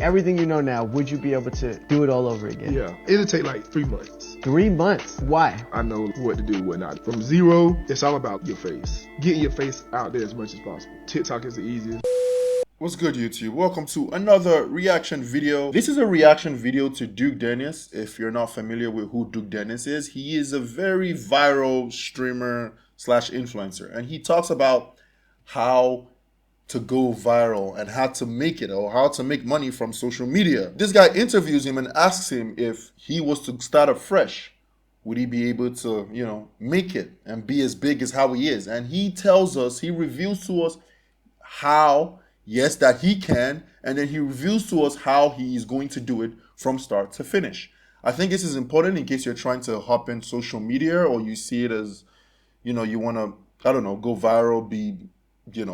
Everything you know now, would you be able to do it all over again? Yeah, it'll take like 3 months. 3 months? Why? I know what to do, what not. From zero, it's all about your face. Getting your face out there as much as possible. TikTok is the easiest. What's good, YouTube? Welcome to another reaction video. This is a reaction video to Duke Dennis. If you're not familiar with who Duke Dennis is, he is a very viral streamer slash influencer, and he talks about how to go viral and how to make it, or how to make money from social media. This guy interviews him and asks him if he was to start afresh, would he be able to, make it and be as big as how he is? And he tells us, he reveals to us how, yes, that he can, and then he reveals to us how he is going to do it from start to finish. I think this is important in case you're trying to hop in social media, or you see it as, you want to, go viral, be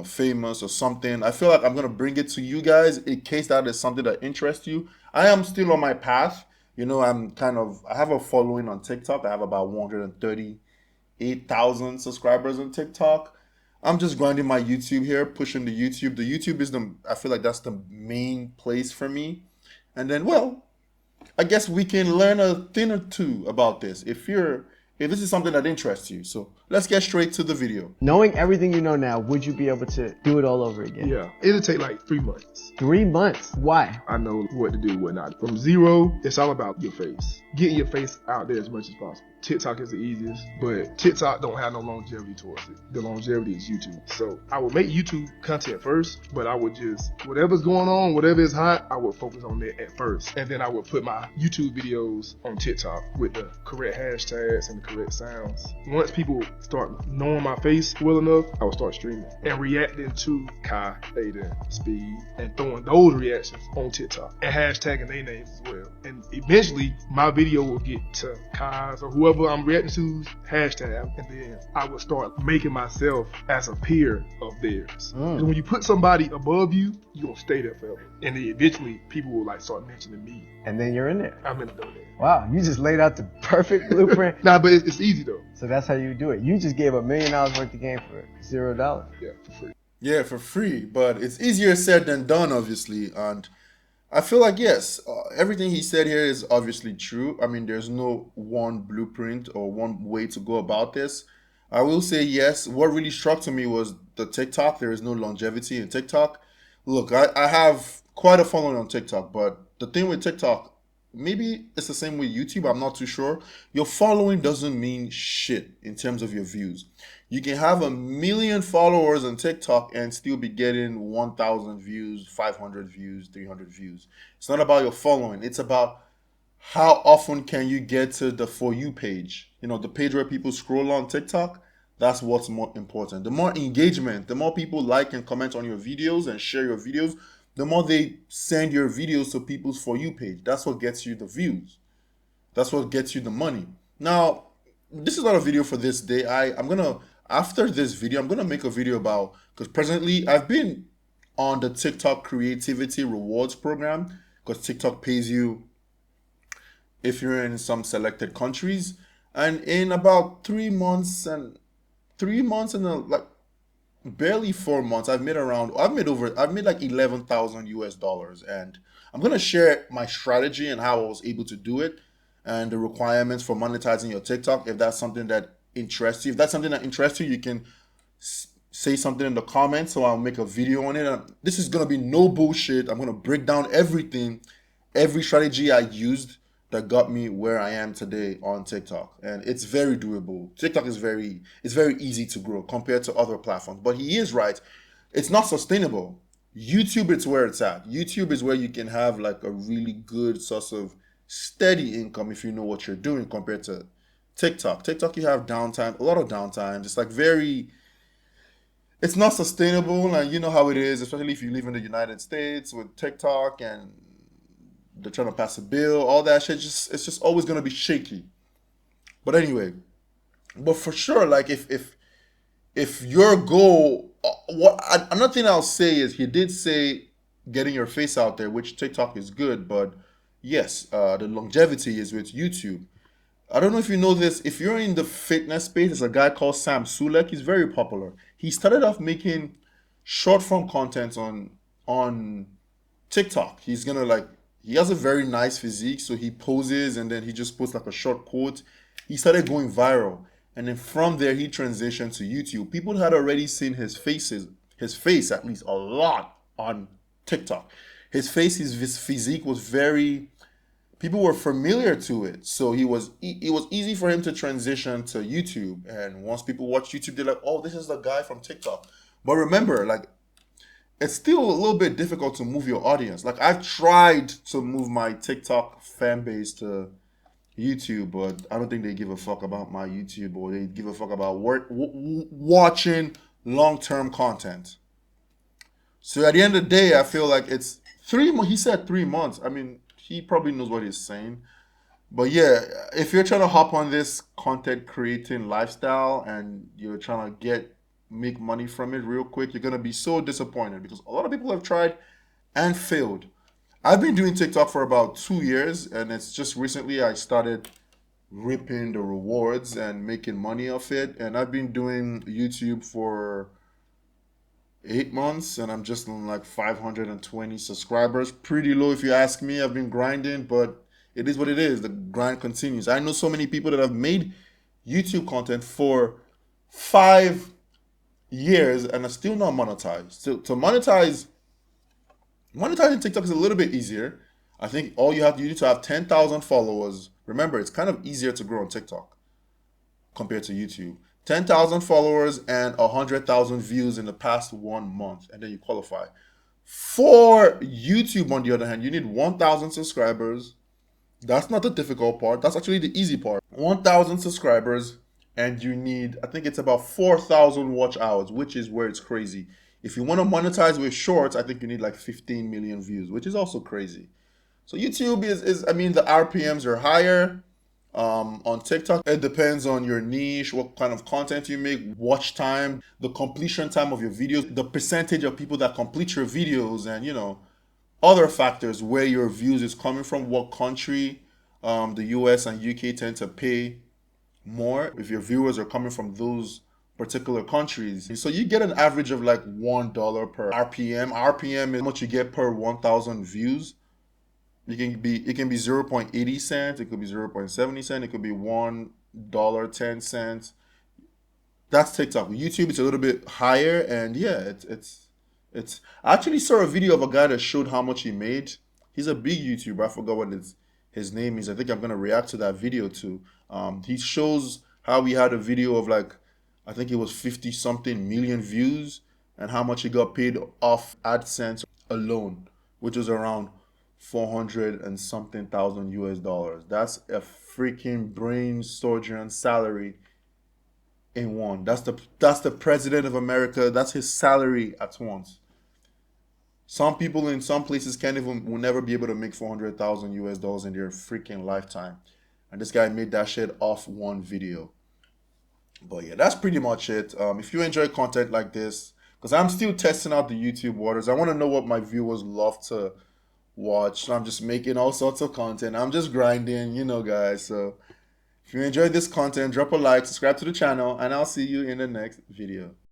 famous or something. I feel like I'm going to bring it to you guys in case that is something that interests you. I am still on my path. I have a following on TikTok. I have about 138,000 subscribers on TikTok. I'm just grinding my YouTube here, pushing the YouTube. The YouTube is I feel like that's the main place for me. And then, I guess we can learn a thing or two about this if this is something that interests you. So let's get straight to the video. Knowing everything you know now, would you be able to do it all over again? Yeah, it'll take like 3 months. 3 months? Why? I know what to do, what not. From zero, it's all about your face. Getting your face out there as much as possible. TikTok is the easiest, but TikTok don't have no longevity towards it. The longevity is YouTube. So I would make YouTube content first, but I would just, whatever's going on, whatever is hot, I would focus on that at first. And then I would put my YouTube videos on TikTok with the correct hashtags and the correct sounds. Once people start knowing my face well enough, I would start streaming and reacting to Kai, Aiden, Speed, and throwing those reactions on TikTok and hashtagging their names as well. And eventually my video will get to Kai's or whoever I'm reacting to's hashtag, and then I would start making myself as a peer of theirs. And when you put somebody above you, you're gonna stay there forever. And then eventually people will start mentioning me. And then you're in there. I'm in the donut. Wow, you just laid out the perfect blueprint. Nah, but it's easy though. So that's how you do it. You just gave $1 million worth of game for $0. Yeah, for free. Yeah, for free, but it's easier said than done, obviously. And I feel like, yes, everything he said here is obviously true. I mean, there's no one blueprint or one way to go about this. I will say, yes, what really struck to me was the TikTok. There is no longevity in TikTok. Look, I have quite a following on TikTok, but the thing with TikTok, maybe it's the same with YouTube, I'm not too sure. Your following doesn't mean shit in terms of your views. You can have 1 million followers on TikTok and still be getting 1,000 views, 500 views, 300 views. It's not about your following. It's about how often can you get to the For You page. The page where people scroll on TikTok. That's what's more important. The more engagement, the more people like and comment on your videos and share your videos, the more they send your videos to people's For You page. That's what gets you the views. That's what gets you the money. Now, this is not a video for this day. After this video, I'm going to make a video about, because presently I've been on the TikTok Creativity Rewards Program, because TikTok pays you if you're in some selected countries. And in about 3 months and barely 4 months, I've made like 11,000 US dollars. And I'm going to share my strategy and how I was able to do it and the requirements for monetizing your TikTok. If that's something that interests you, you can say something in the comments, so I'll make a video on it. And this is going to be no bullshit. I'm going to break down everything, every strategy I used that got me where I am today on TikTok. And it's very doable. TikTok is it's very easy to grow compared to other platforms. But he is right. It's not sustainable. YouTube, it's where it's at. YouTube is where you can have like a really good source of steady income if you know what you're doing, compared to TikTok. TikTok, you have downtime, a lot of downtime. It's it's not sustainable, and you know how it is, especially if you live in the United States with TikTok and they're trying to pass a bill, all that shit. It's just always gonna be shaky. But anyway, but for sure, like if your goal, another thing I'll say is, he did say getting your face out there, which TikTok is good, but yes, the longevity is with YouTube. I don't know if you know this. If you're in the fitness space, there's a guy called Sam Sulek. He's very popular. He started off making short form content on TikTok. He's gonna like he has a very nice physique, so he poses and then he just puts like a short quote. He started going viral, and then from there he transitioned to YouTube. People had already seen his face at least a lot on TikTok. His physique was very people were familiar to it, so it was easy for him to transition to YouTube. And once people watch YouTube, they're like, "Oh, this is the guy from TikTok." But remember, like it's still a little bit difficult to move your audience. Like I've tried to move my TikTok fan base to YouTube, but I don't think they give a fuck about my YouTube, or they give a fuck about watching long-term content. So at the end of the day, I feel like it's 3 months. He said 3 months. I mean, he probably knows what he's saying. But yeah, if you're trying to hop on this content creating lifestyle and you're trying to make money from it real quick, you're gonna be so disappointed because a lot of people have tried and failed. I've been doing TikTok for about 2 years, and it's just recently I started reaping the rewards and making money off it. And I've been doing YouTube for 8 months, and I'm just on like 520 subscribers. Pretty low if you ask me. I've been grinding, but it is what it is. The grind continues. I know so many people that have made YouTube content for 5 years and are still not monetized. So to monetizing TikTok is a little bit easier. I think all you need to have 10,000 followers. Remember, it's kind of easier to grow on TikTok compared to YouTube. 10,000 followers and 100,000 views in the past 1 month, and then you qualify. For YouTube, on the other hand, you need 1,000 subscribers. That's not the difficult part. That's actually the easy part. 1,000 subscribers, and you need, I think it's about 4,000 watch hours, which is where it's crazy. If you want to monetize with shorts, I think you need like 15 million views, which is also crazy. So YouTube I mean, the RPMs are higher. On TikTok, it depends on your niche, what kind of content you make, watch time, the completion time of your videos, the percentage of people that complete your videos, and other factors, where your views is coming from, what country. The US and UK tend to pay more if your viewers are coming from those particular countries. So you get an average of like $1 per RPM. RPM is how much you get per 1,000 views. It can be 0.80 cents, it could be 0.70 cents, it could be $1.10. That's TikTok. YouTube, it's a little bit higher, and yeah, it's. I actually saw a video of a guy that showed how much he made. He's a big YouTuber. I forgot what his name is. I think I'm gonna react to that video too. He shows how he had a video of like, I think it was 50 something million views, and how much he got paid off AdSense alone, which was around 400 and something thousand US dollars. That's a freaking brain surgeon salary in one. That's the president of America. That's his salary at once. Some people in some places will never be able to make 400,000 US dollars in their freaking lifetime. And this guy made that shit off one video. But yeah, that's pretty much it. If you enjoy content like this, because I'm still testing out the YouTube waters, I want to know what my viewers love to watch. So I'm just making all sorts of content. I'm just grinding, guys. So if you enjoyed this content, drop a like, subscribe to the channel, and I'll see you in the next video.